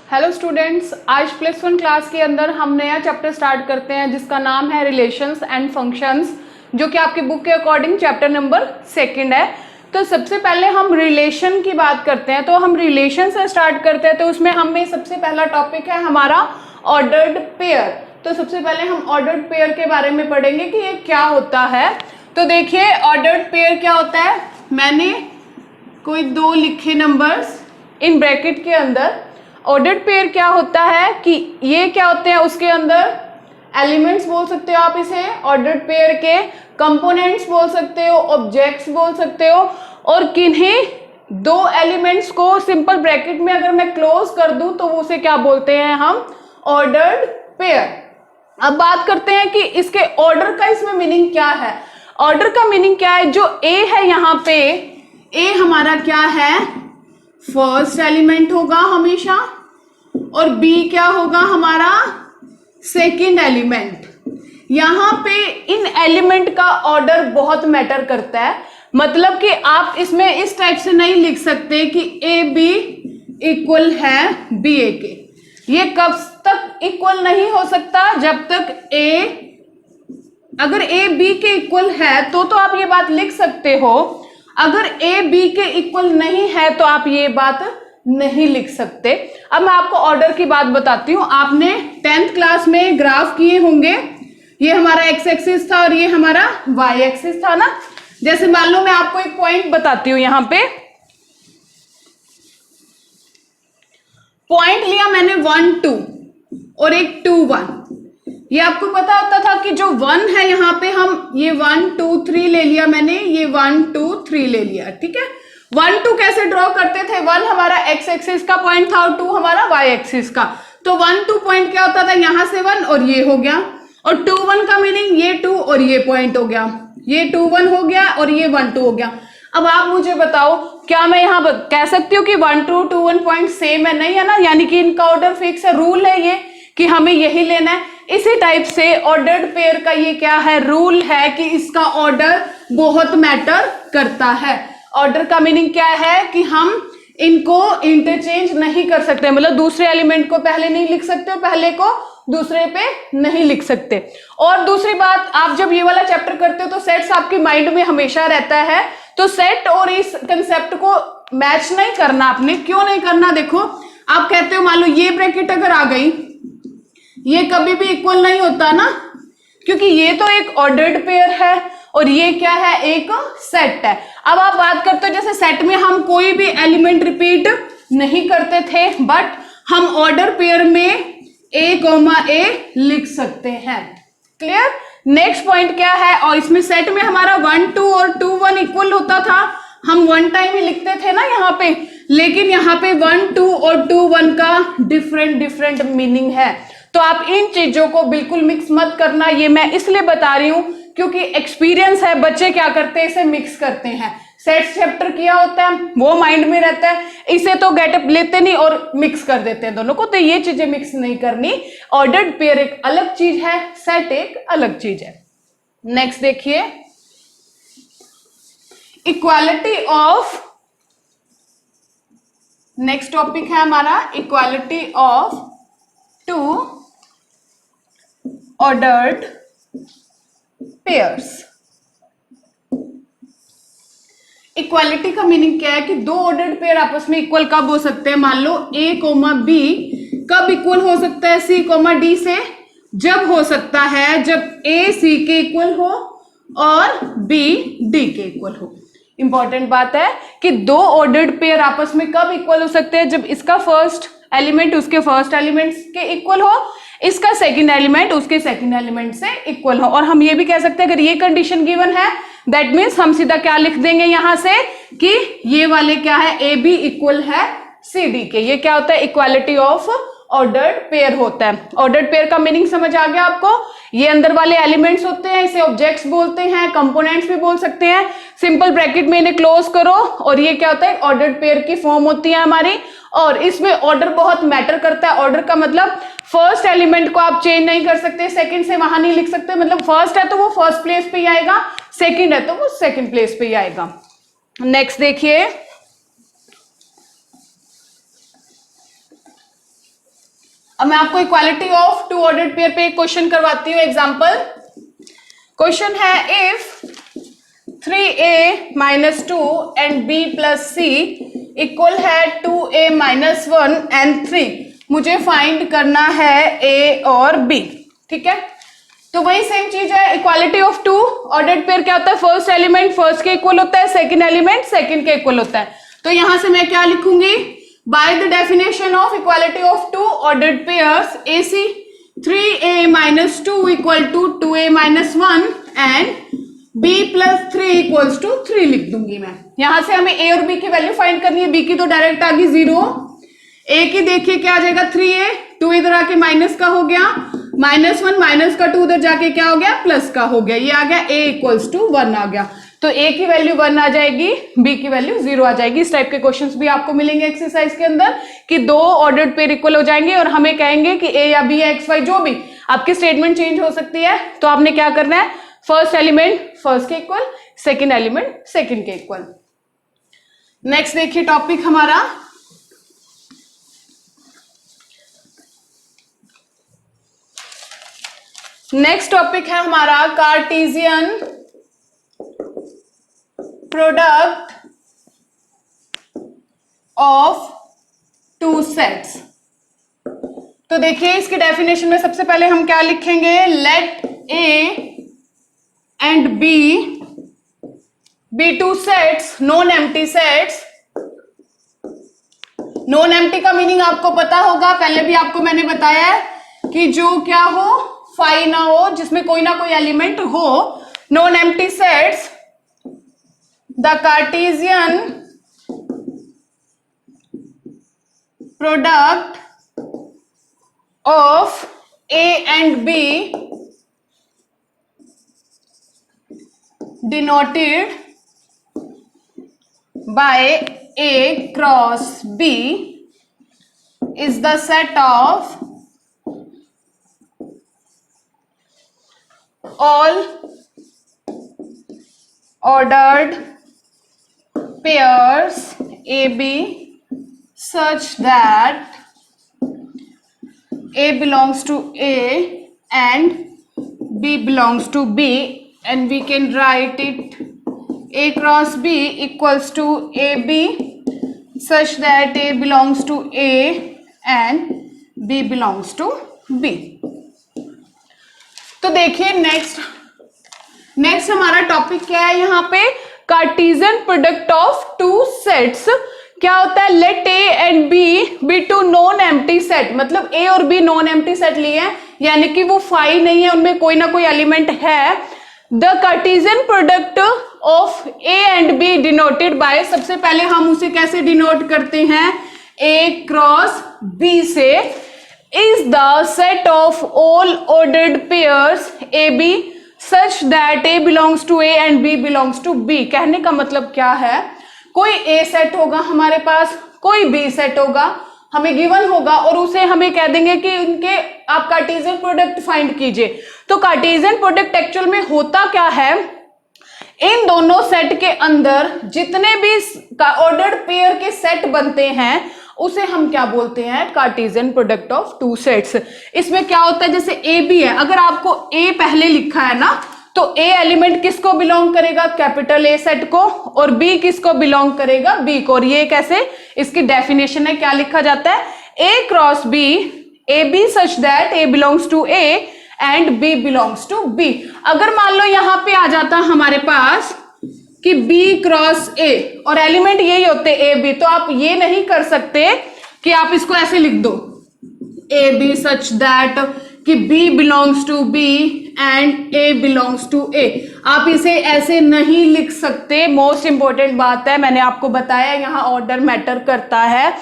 Hello students, आज +1 class के अंदर हम नया चैप्टर स्टार्ट करते हैं जिसका नाम है रिलेशंस एंड फंक्शंस, जो कि आपकी बुक के अकॉर्डिंग चैप्टर नंबर 2 है। तो सबसे पहले हम रिलेशन की बात करते हैं, तो हम रिलेशन से स्टार्ट करते हैं। तो उसमें हमें सबसे पहला टॉपिक है हमारा ऑर्डर्ड पेयर। तो सबसे पहले हम ऑर्डर्ड पेयर के बारे में पढ़ेंगे कि ये क्या होता है। तो देखिए ऑर्डर्ड पेयर क्या होता है। मैंने कोई 2 लिखे नंबर्स इन ब्रैकेट के अंदर। ऑर्डर्ड पेयर क्या होता है कि ये क्या होते हैं, उसके अंदर एलिमेंट्स बोल सकते हो आप इसे ऑर्डर्ड पेयर के, कंपोनेंट्स बोल सकते हो, ऑब्जेक्ट्स बोल सकते हो, और किन्हीं 2 एलिमेंट्स को सिंपल ब्रैकेट में अगर मैं क्लोज कर दूं तो वो उसे क्या बोलते हैं हम, ऑर्डर्ड पेयर। अब बात करते हैं कि इसके ऑर्डर का इसमें मीनिंग क्या है। ऑर्डर का मीनिंग क्या है, जो ए है यहाँ पे, ए हमारा क्या है, फर्स्ट एलिमेंट होगा हमेशा, और बी क्या होगा हमारा, सेकंड एलिमेंट। यहां पे इन एलिमेंट का ऑर्डर बहुत मैटर करता है। मतलब कि आप इसमें इस टाइप से नहीं लिख सकते कि ए बी इक्वल है बी ए के। ये कब तक इक्वल नहीं हो सकता, जब तक ए, अगर ए बी के इक्वल है तो आप ये बात लिख सकते हो। अगर ए बी के इक्वल नहीं है तो आप ये बात नहीं लिख सकते। अब मैं आपको ऑर्डर की बात बताती हूं। आपने 10th क्लास में ग्राफ किए होंगे। ये हमारा एक्स एक्सिस था और ये हमारा वाई एक्सिस था ना। जैसे मान लो मैं आपको एक पॉइंट बताती हूं, यहां पे पॉइंट लिया मैंने 1 2 और एक 2 1। ये आपको पता होता था कि जो 1 है यहाँ पे हम ये 1 2 3 ले लिया मैंने, ये 1 2 3 ले लिया, ठीक है। 1 2 कैसे ड्रॉ करते थे, 1 हमारा एक्स एक्सिस का पॉइंट था और 2 हमारा वाई एक्सिस का। तो 1 2 पॉइंट क्या होता था, यहां से 1 और ये हो गया, और 2 1 का मीनिंग ये 2 और ये पॉइंट हो गया, ये 2 1 हो गया और ये 1 2 हो गया। अब आप मुझे बताओ, क्या मैं यहाँ कह सकती हूँ कि 1 2 2 1 पॉइंट सेम है? नहीं है ना, यानी कि इनका ऑर्डर फिक्स है, रूल है ये कि हमें यही लेना है। इसी टाइप से ऑर्डर्ड पेयर का ये क्या है, रूल है कि इसका ऑर्डर बहुत मैटर करता है। ऑर्डर का मीनिंग क्या है कि हम इनको इंटरचेंज नहीं कर सकते, मतलब दूसरे एलिमेंट को पहले नहीं लिख सकते, पहले को दूसरे पे नहीं लिख सकते। और दूसरी बात, आप जब ये वाला चैप्टर करते हो तो सेट्स आपके माइंड में हमेशा रहता है। तो सेट और इस कंसेप्ट को मैच नहीं करना आपने। क्यों नहीं करना, देखो आप कहते हो मान लो ये ब्रैकेट अगर आ गई, ये कभी भी इक्वल नहीं होता ना, क्योंकि ये तो एक ऑर्डर्ड पेयर है और ये क्या है, एक सेट है। अब आप बात करते हो जैसे सेट में हम कोई भी एलिमेंट रिपीट नहीं करते थे, बट हम ऑर्डर पेयर में a, लिख सकते हैं। क्लियर। नेक्स्ट पॉइंट क्या है, और इसमें सेट में हमारा 1 2 और 2 1 इक्वल होता था, हम 1 टाइम ही लिखते थे ना यहाँ पे। लेकिन यहाँ पे 1 2 और 2 1 का डिफरेंट मीनिंग है। तो आप इन चीजों को बिल्कुल मिक्स मत करना। ये मैं इसलिए बता रही हूं क्योंकि एक्सपीरियंस है, बच्चे क्या करते हैं, इसे मिक्स करते हैं। सेट्स चैप्टर किया होता है वो माइंड में रहता है, इसे तो गेटअप लेते नहीं और मिक्स कर देते हैं दोनों को। तो ये चीजें मिक्स नहीं करनी। ऑर्डर्ड पेयर एक अलग चीज है, सेट एक अलग चीज है। नेक्स्ट देखिए, इक्वालिटी ऑफ, नेक्स्ट टॉपिक है हमारा equality of 2 ordered pairs. Equality का मीनिंग क्या है कि 2 ऑर्डर्ड पेयर आपस में इक्वल कब हो सकते हैं। मान लो a, b कब इक्वल हो सकता है c, d से, जब हो सकता है जब a c के इक्वल हो और b d के इक्वल हो। इंपॉर्टेंट बात है कि 2 ऑर्डर्ड पेयर आपस में कब इक्वल हो सकते हैं, जब इसका फर्स्ट एलिमेंट उसके फर्स्ट एलिमेंट के इक्वल हो, इसका सेकंड एलिमेंट उसके सेकंड एलिमेंट से इक्वल हो। और हम ये भी कह सकते हैं अगर ये कंडीशन गिवन है, दैट मीन्स हम सीधा क्या लिख देंगे यहां से कि ये वाले क्या है, ए बी इक्वल है सी डी के। ये क्या होता है, इक्वालिटी ऑफ ऑर्डर्ड पेयर होता है। ऑर्डर्ड पेयर का मीनिंग समझ आ गया आपको। ये अंदर वाले एलिमेंट्स होते हैं, इसे ऑब्जेक्ट्स बोलते हैं, कंपोनेंट्स भी बोल सकते हैं। सिंपल ब्रैकेट में इन्हें क्लोज करो और ये क्या होता है, ऑर्डर्ड पेयर की फॉर्म होती है हमारी। और इसमें ऑर्डर बहुत मैटर करता है। ऑर्डर का मतलब फर्स्ट एलिमेंट को आप चेंज नहीं कर सकते, सेकंड से वहां नहीं लिख सकते। मतलब फर्स्ट है तो वो फर्स्ट प्लेस पे ही आएगा, सेकंड है तो वो सेकंड प्लेस पे ही आएगा। नेक्स्ट देखिए, अब मैं आपको equality of two ordered pair पे एक क्वेश्चन करवाती हूँ। एग्जांपल क्वेश्चन है, if 3a minus 2 and b plus c equal है 2a minus 1 and 3, मुझे फाइंड करना है a और b। ठीक है, तो वही सेम चीज है। Equality of two ordered pair क्या होता है, फर्स्ट एलिमेंट फर्स्ट के इक्वल होता है, सेकंड एलिमेंट सेकंड के इक्वल होता है। तो यहां से मैं क्या लिखूंगी, by the definition of equality of two ordered pairs AC 3a minus 2 equal to 2a minus 1 and b plus 3 equals to 3 लिख दूंगी मैं। यहां से हमें a और b की वैल्यू फाइंड करनी है। b की तो डायरेक्ट आ गई 0, a की देखिए क्या आ जाएगा 3a, 2 इधर आके माइनस का हो गया, -1 माइनस का 2 उधर जाके क्या हो गया प्लस का हो गया, ये आ गया a इक्वल्स टू 1 आ गया। तो a की वैल्यू 1 आ जाएगी, b की वैल्यू 0 आ जाएगी। इस टाइप के क्वेश्चंस भी आपको मिलेंगे एक्सरसाइज के अंदर कि दो ऑर्डर्ड पेयर इक्वल हो जाएंगे और हमें कहेंगे कि a या b या xy जो भी आपकी स्टेटमेंट चेंज हो सकती है। तो आपने क्या करना है, फर्स्ट एलिमेंट फर्स्ट के इक्वल, सेकेंड एलिमेंट सेकेंड के इक्वल। नेक्स्ट देखिए टॉपिक हमारा नेक्स्ट टॉपिक है हमारा Cartesian product of two sets. तो देखिए इसके डेफिनेशन में सबसे पहले हम क्या लिखेंगे, let A and B be two sets non empty sets. Non empty का मीनिंग आपको पता होगा, पहले भी आपको मैंने बताया है कि जो क्या हो, फाई ना हो, जिसमें कोई ना कोई एलिमेंट हो। Non empty sets, the Cartesian product of A and B denoted by A cross B is the set of all ordered pairs AB such that A belongs to A and B belongs to B, and we can write it A cross B equals to AB such that A belongs to A and B belongs to B। तो देखिए next हमारा topic क्या है, यहाँ पे Cartesian product of two sets. क्या होता है, let A and B be two non empty set, मतलब ए और बी नॉन एम्प्टी सेट लिए हैं, यानी कि वो फाई नहीं है, उनमें कोई ना कोई एलिमेंट है। The Cartesian product of A and B denoted by, सबसे पहले हम उसे कैसे डिनोट करते हैं, ए क्रॉस बी से, is the set of all ordered pairs A B such that A belongs to A and B belongs to B. कहने का मतलब क्या है, कोई ए सेट होगा हमारे पास, कोई बी सेट होगा, हमें गिवन होगा और उसे हमें कह देंगे कि उनके आप कार्टेशियन प्रोडक्ट फाइंड कीजिए। तो कार्टेशियन प्रोडक्ट एक्चुअल में होता क्या है, इन दोनों सेट के अंदर जितने भी ऑर्डर्ड पेयर के सेट बनते हैं उसे हम क्या बोलते हैं, Cartesian product of two sets. इसमें क्या होता है, जैसे ए बी है, अगर आपको ए पहले लिखा है ना, तो ए एलिमेंट किसको बिलोंग करेगा, कैपिटल ए सेट को, और बी किसको बिलोंग करेगा, बी को। और ये कैसे, इसकी डेफिनेशन है, क्या लिखा जाता है, A cross B, A B such that A belongs to A and B belongs to B. अगर मान लो यहां पे आ जाता हमारे पास कि B क्रॉस A और एलिमेंट यही होते ए बी, तो आप ये नहीं कर सकते कि आप इसको ऐसे लिख दो, ए बी सच दैट कि B belongs to B and A belongs to A। आप इसे ऐसे नहीं लिख सकते। मोस्ट इंपॉर्टेंट बात है, मैंने आपको बताया यहाँ ऑर्डर मैटर करता है।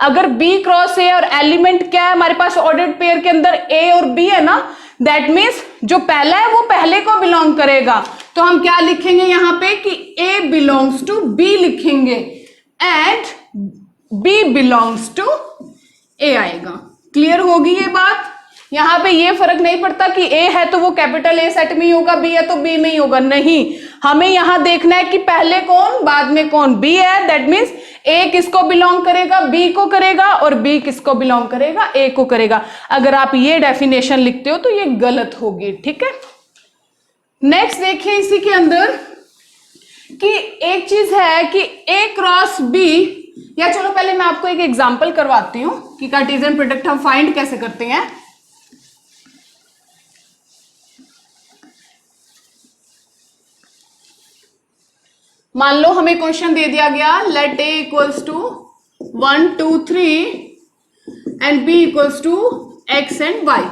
अगर B क्रॉस A और एलिमेंट क्या है हमारे पास ऑर्डर्ड पेयर के अंदर A और B है ना, दैट मीन्स जो पहला है वो पहले को बिलोंग करेगा। तो हम क्या लिखेंगे यहाँ पे कि A बिलोंग्स टू B लिखेंगे and B belongs to A आएगा। क्लियर होगी ये बात। यहाँ पे ये फर्क नहीं पड़ता कि A है तो वो कैपिटल A सेट में ही होगा, B है तो B में ही होगा, नहीं, हमें यहाँ देखना है कि पहले कौन बाद में कौन, B है, दैट मीन्स ए किसको बिलोंग करेगा, बी को करेगा, और बी किसको बिलोंग करेगा, ए को करेगा। अगर आप ये डेफिनेशन लिखते हो तो ये गलत होगी, ठीक है। नेक्स्ट देखिए इसी के अंदर कि एक चीज है कि ए क्रॉस बी, या चलो पहले मैं आपको एक एग्जांपल करवाती हूं कि कार्टेशियन प्रोडक्ट हम फाइंड कैसे करते हैं। मान लो हमें क्वेश्चन दे दिया गया, let A equals to 1 2 3 and B equals to X and Y.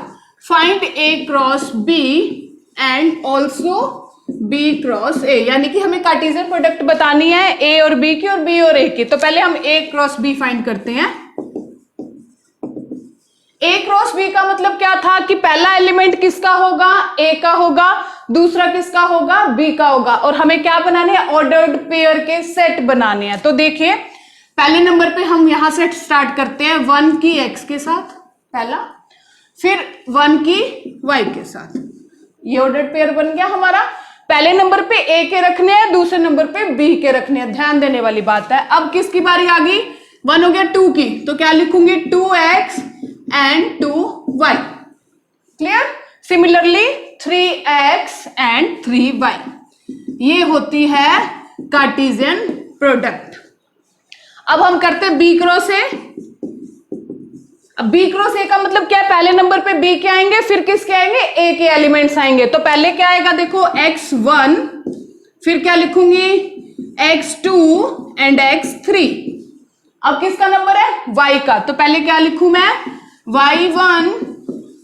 Find A cross B and also B cross A, यानी कि हमें कार्टेशियन प्रोडक्ट बतानी है ए और बी की और बी और ए की। तो पहले हम ए क्रॉस बी फाइंड करते हैं। ए क्रॉस बी का मतलब क्या था कि पहला एलिमेंट किसका होगा, ए का होगा, दूसरा किसका होगा, बी का होगा, और हमें क्या बनाने हैं, ऑर्डर्ड पेयर के सेट बनाने हैं। तो देखिए पहले नंबर पे हम यहां से स्टार्ट करते हैं 1 की एक्स के साथ पहला, फिर 1 की वाई के साथ। ये ऑर्डर्ड पेयर बन गया हमारा। पहले नंबर पे ए के रखने हैं, दूसरे नंबर पे बी के रखने हैं, ध्यान देने वाली बात है। अब किसकी बारी आ गई, 1 हो गया 2 की, तो क्या लिखूंगी 2x and 2y। Clear. Similarly 3x and 3y, ये होती है कार्टेशियन प्रोडक्ट। अब हम करते हैं बी क्रॉस ए। अब बी क्रॉस ए का मतलब क्या है, पहले नंबर पे बी के आएंगे, फिर किसके आएंगे, ए के एलिमेंट्स आएंगे। तो पहले क्या आएगा, देखो x1, फिर क्या लिखूंगी x2 एंड x3। अब किसका नंबर है, y का, तो पहले क्या लिखूं मैं, y1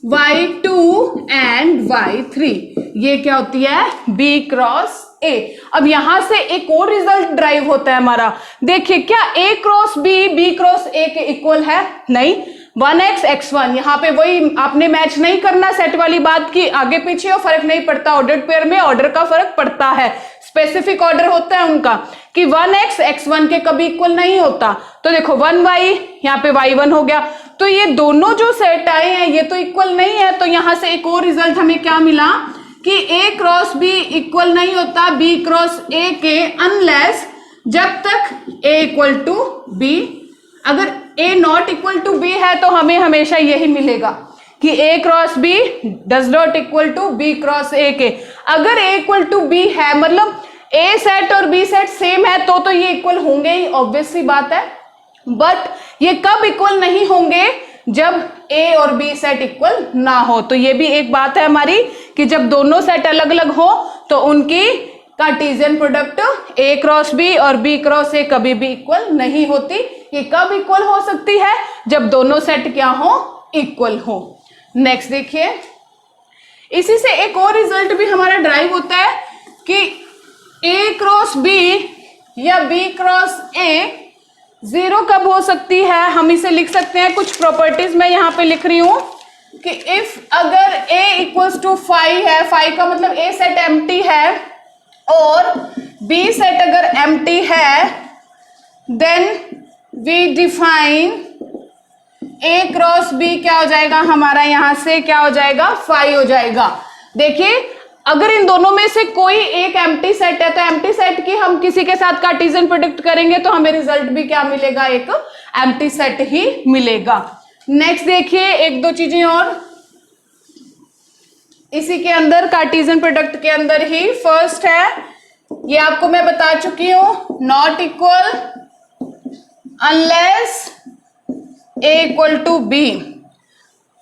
y2 एंड y3। ये क्या होती है, b क्रॉस a। अब यहां से एक और रिजल्ट ड्राइव होता है हमारा। देखिए क्या a cross b cross a के इक्वल है, नहीं। 1x x1, यहाँ पे वही आपने मैच नहीं करना, सेट वाली बात की आगे पीछे हो फर्क नहीं पड़ता, ऑर्डर्ड पेयर में ऑर्डर का फर्क पड़ता है, स्पेसिफिक ऑर्डर होता है उनका, कि 1x x1 के कभी इक्वल नहीं होता। तो देखो 1y, यहाँ पे y1 हो गया, तो ये दोनों जो सेट आए हैं ये तो इक्वल नहीं है। तो यहां से एक और रिजल्ट हमें क्या मिला कि a क्रॉस b इक्वल नहीं होता b क्रॉस a के, अनलेस जब तक a इक्वल टू b। अगर a not equal to b है तो हमें हमेशा यही मिलेगा कि a cross b does not equal to b cross a के। अगर a इक्वल टू b है, मतलब a सेट और b सेट सेम है, तो ये इक्वल होंगे ही, ऑब्वियस सी बात है। बट ये कब इक्वल नहीं होंगे, जब a और b सेट इक्वल ना हो। तो ये भी एक बात है हमारी कि जब दोनों सेट अलग अलग हो तो उनकी Cartesian product a cross b और b क्रॉस a कभी भी इक्वल नहीं होती। ये कब इक्वल हो सकती है, जब दोनों सेट क्या हो, इक्वल हो। नेक्स्ट देखिए, इसी से एक और रिजल्ट भी हमारा ड्राइव होता है कि a क्रॉस b या b क्रॉस a जीरो कब हो सकती है। हम इसे लिख सकते हैं, कुछ प्रॉपर्टीज मैं यहाँ पे लिख रही हूं कि इफ अगर a इक्वल्स टू 5 है, 5 का मतलब a सेट एम्प्टी है और b सेट अगर एम्प्टी है, then we define a cross b क्या हो जाएगा हमारा, यहां से क्या हो जाएगा, 5 हो जाएगा। देखिए अगर इन दोनों में से कोई एक एम्प्टी सेट है तो एम्प्टी सेट की हम किसी के साथ कार्टेशियन प्रोडक्ट करेंगे तो हमें रिजल्ट भी क्या मिलेगा, एक एम्प्टी सेट ही मिलेगा। नेक्स्ट देखिए एक दो चीजें और इसी के अंदर कार्टेशियन प्रोडक्ट के अंदर ही। फर्स्ट है, ये आपको मैं बता चुकी हूं, not equal unless a equal to b।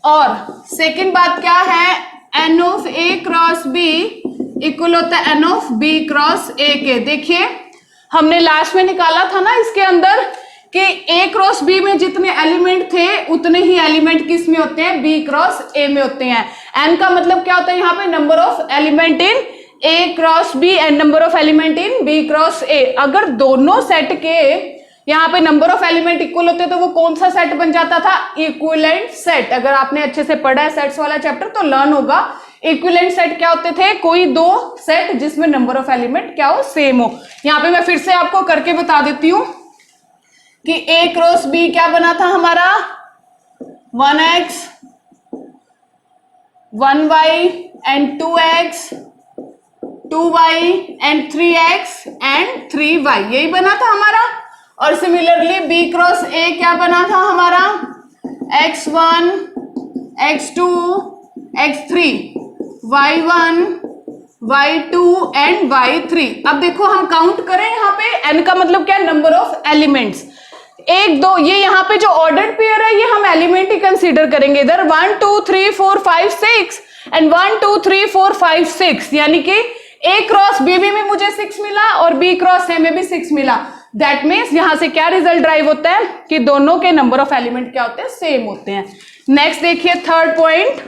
और सेकेंड बात क्या है, n of a cross b equal होता है n of b cross a के। देखिए हमने लास्ट में निकाला था ना इसके अंदर कि a क्रॉस b में जितने एलिमेंट थे उतने ही एलिमेंट किस में होते हैं, b क्रॉस a में होते हैं। n का मतलब क्या होता है, यहाँ पे number of element in a cross b and number of element in b cross a। अगर दोनों सेट के यहाँ पे नंबर ऑफ एलिमेंट इक्वल होते तो वो कौन सा सेट बन जाता था, इक्विवेलेंट सेट। अगर आपने अच्छे से पढ़ा है सेट्स वाला चैप्टर तो लर्न होगा। इक्विवेलेंट सेट क्या होते थे, कोई दो सेट जिसमें नंबर ऑफ एलिमेंट क्या हो, सेम हो। यहाँ पे मैं फिर से आपको करके बता देती हूँ कि a क्रॉस b क्या बना था हमारा, 1x 1y and 2x 2y and 3x and 3y, यही बना था हमारा। और सिमिलरली बी क्रॉस ए क्या बना था हमारा, x1 x2 x3 y1 y2 and y3। अब देखो हम काउंट करें, यहाँ पे n का मतलब क्या है, नंबर ऑफ एलिमेंट्स। एक दो, ये यहाँ पे जो ऑर्डर्ड पेयर है ये हम एलिमेंट ही कंसीडर करेंगे। इधर 1 2 3 4 5 6 एंड 1 2 3 4 5 6, यानी कि a क्रॉस b में मुझे 6 मिला और b क्रॉस a में भी 6 मिला। दैट मीन्स यहां से क्या रिजल्ट ड्राइव होता है कि दोनों के नंबर ऑफ एलिमेंट क्या होते हैं, सेम होते हैं। नेक्स्ट देखिए थर्ड पॉइंट,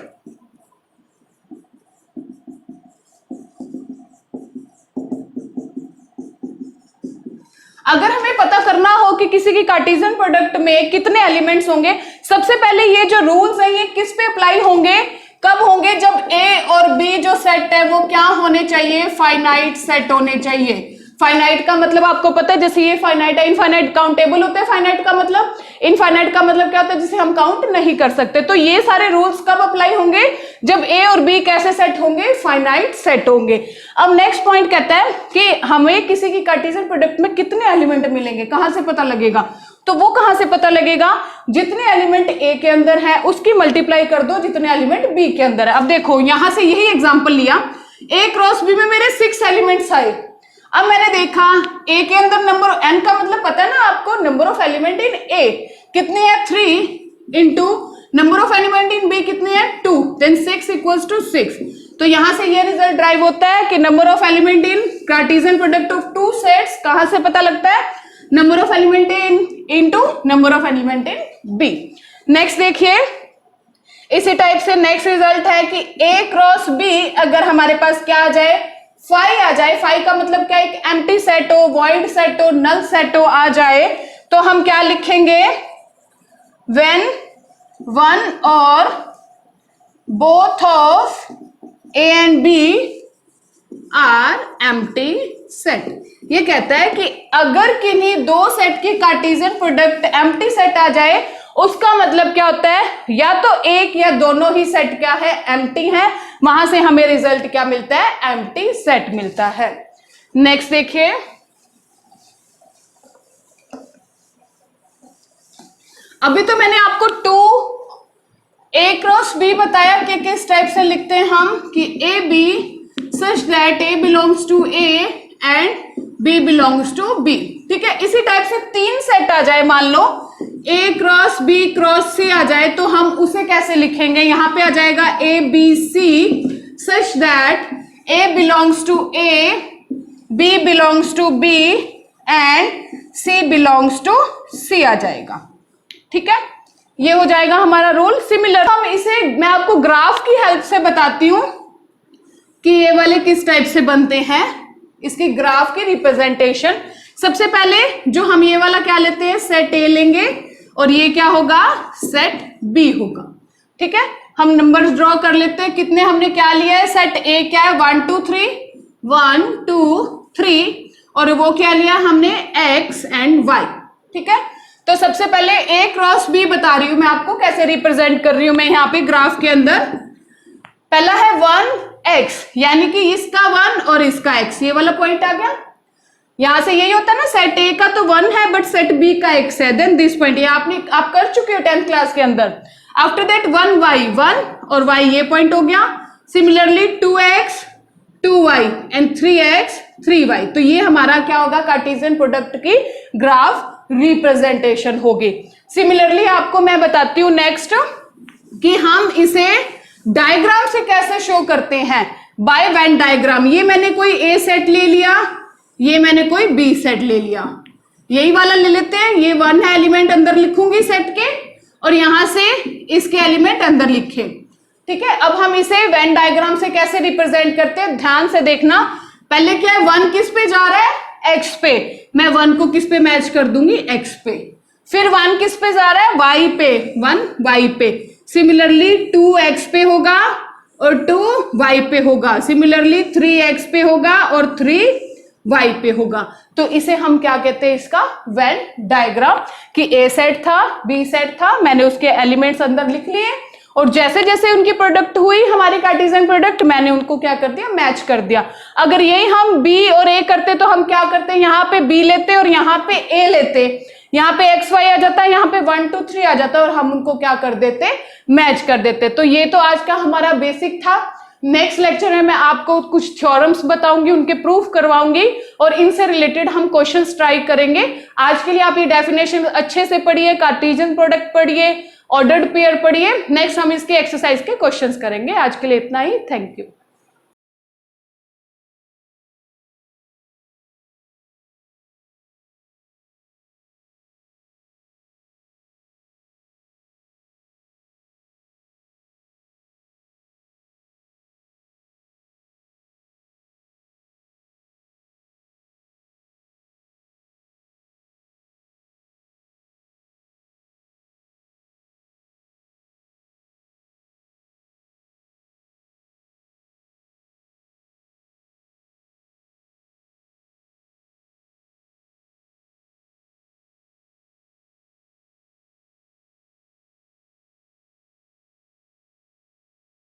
अगर हमें पता करना हो कि किसी की कार्टेशियन प्रोडक्ट में कितने एलिमेंट्स होंगे, सबसे पहले ये जो रूल्स हैं ये किस पे अप्लाई होंगे, कब होंगे, जब ए और बी जो सेट है वो क्या होने चाहिए, फाइनाइट सेट होने चाहिए। फाइनाइट का मतलब आपको पता है, जैसे ये फाइनाइट है, इनफाइनाइट काउंटेबल होते हैं, फाइनाइट का मतलब, इनफाइनाइट का मतलब क्या होता है, जिसे हम काउंट नहीं कर सकते। तो ये सारे रूल्स कब अप्लाई होंगे, जब ए और बी कैसे सेट होंगे, फाइनाइट सेट होंगे। अब नेक्स्ट पॉइंट कहता है कि हमें किसी की कार्टेशियन प्रोडक्ट में कितने एलिमेंट मिलेंगे, कहां से पता लगेगा, तो वो कहां से पता लगेगा, जितने एलिमेंट ए के अंदर है उसकी मल्टीप्लाई कर दो जितने एलिमेंट बी के अंदर है। अब देखो यहां से यही एग्जांपल लिया, ए क्रॉस बी में मेरे 6 एलिमेंट्स आए। अब मैंने देखा ए के अंदर नंबर, एन का मतलब पता है ना आपको, number of element in A कितने हैं, 3 into number of element in B कितने हैं, 2, देन 6 इक्वल्स टू 6। तो यहां से ये रिजल्ट ड्राइव होता है कि number of element in Cartesian product of 2 sets कहां से पता लगता है, number of element in into number of element in B. Next देखिए इसी टाइप से नेक्स्ट रिजल्ट है कि ए क्रॉस बी अगर हमारे पास क्या आ जाए, 5 आ जाए, 5 का मतलब क्या, एक एम्प्टी सेट हो, वॉइड सेट हो, नल सेट हो आ जाए, तो हम क्या लिखेंगे, व्हेन वन और both of A and B are empty set. ये कहता है कि अगर किन्हीं दो सेट की कार्टेशियन प्रोडक्ट एम्प्टी सेट आ जाए उसका मतलब क्या होता है, या तो एक या दोनों ही सेट क्या है, एम्प्टी है, वहां से हमें रिजल्ट क्या मिलता है, एम्प्टी सेट मिलता है। नेक्स्ट देखिए, अभी तो मैंने आपको 2 ए क्रॉस बी बताया कि किस टाइप से लिखते हैं हम, कि A B such that A belongs to A and B belongs to B. ठीक है, इसी टाइप से 3 सेट आ जाए, मान लो ए क्रॉस बी क्रॉस सी आ जाए, तो हम उसे कैसे लिखेंगे, यहां पे आ जाएगा A B C such that A belongs to A, B belongs to B and C belongs to C आ जाएगा। ठीक है, ये हो जाएगा हमारा रूल। सिमिलर हम इसे, मैं आपको ग्राफ की हेल्प से बताती हूं कि ये वाले किस टाइप से बनते हैं, इसकी ग्राफ की रिप्रेजेंटेशन। सबसे पहले जो हम ये वाला क्या लेते हैं, सेट ए लेंगे और ये क्या होगा, सेट बी होगा। ठीक है, हम नंबर्स ड्रॉ कर लेते हैं, कितने हमने क्या लिया है, सेट ए क्या है 1 2 3 1 2 3 और वो क्या लिया हमने x एंड y। ठीक है, तो सबसे पहले ए क्रॉस बी बता रही हूं मैं आपको, कैसे रिप्रेजेंट कर रही हूं मैं यहाँ पे ग्राफ के अंदर। पहला है 1x, यानी कि इसका 1 और इसका x, ये वाला पॉइंट आ गया। यहां से यही होता है ना, सेट ए का तो 1 है बट सेट बी का x है, देन दिस पॉइंट, ये आप कर चुके हो 10th क्लास के अंदर। आफ्टर दैट 1y 1 और y ये पॉइंट हो गया। Similarly 2x 2y and 3x 3y, तो ये हमारा क्या होगा, कार्टेशियन प्रोडक्ट की ग्राफ रिप्रेजेंटेशन होगी। सिमिलरली आपको मैं बताती हूं नेक्स्ट कि हम इसे डायग्राम से कैसे शो करते हैं, बाय वेन डायग्राम। ये मैंने कोई ए सेट ले लिया, ये मैंने कोई बी सेट ले लिया, यही वाला ले लेते हैं, ये 1 है एलिमेंट अंदर लिखूंगी सेट के, और यहां से इसके एलिमेंट अंदर लिखे। ठीक है, अब हम इसे वेन डायग्राम से कैसे रिप्रेजेंट करते हैं, ध्यान से देखना। पहले क्या है, 1 किस पे जा रहा है, x पे, मैं 1 को किस पे मैच कर दूंगी, x पे। फिर 1 किस पे जा रहा है, y पे, 1 y पे। सिमिलरली 2x पे होगा और 2y पे होगा। सिमिलरली 3x पे होगा और 3y पे होगा। तो इसे हम क्या कहते हैं, इसका वेन डायग्राम, कि a सेट था, b सेट था, मैंने उसके एलिमेंट्स अंदर लिख लिए और जैसे जैसे उनकी प्रोडक्ट हुई हमारी कार्टेशियन प्रोडक्ट, मैंने उनको क्या कर दिया, मैच कर दिया। अगर यही हम बी और ए करते तो हम क्या करते, यहाँ पे बी लेते और यहाँ पे ए लेते, यहाँ पे एक्स वाई आ जाता, यहाँ पे 1 2 3 आ जाता और हम उनको क्या कर देते, मैच कर देते। तो ये तो आज का हमारा बेसिक था। नेक्स्ट लेक्चर में मैं आपको कुछ थ्योरम्स बताऊंगी, उनके प्रूफ करवाऊंगी और इनसे रिलेटेड हम क्वेश्चंस ट्राई करेंगे। आज के लिए आप ये डेफिनेशन अच्छे से पढ़िए, कार्टेशियन प्रोडक्ट पढ़िए, ऑर्डर्ड पेयर पढ़िए। नेक्स्ट हम इसके एक्सरसाइज के क्वेश्चंस करेंगे। आज के लिए इतना ही, थैंक यू।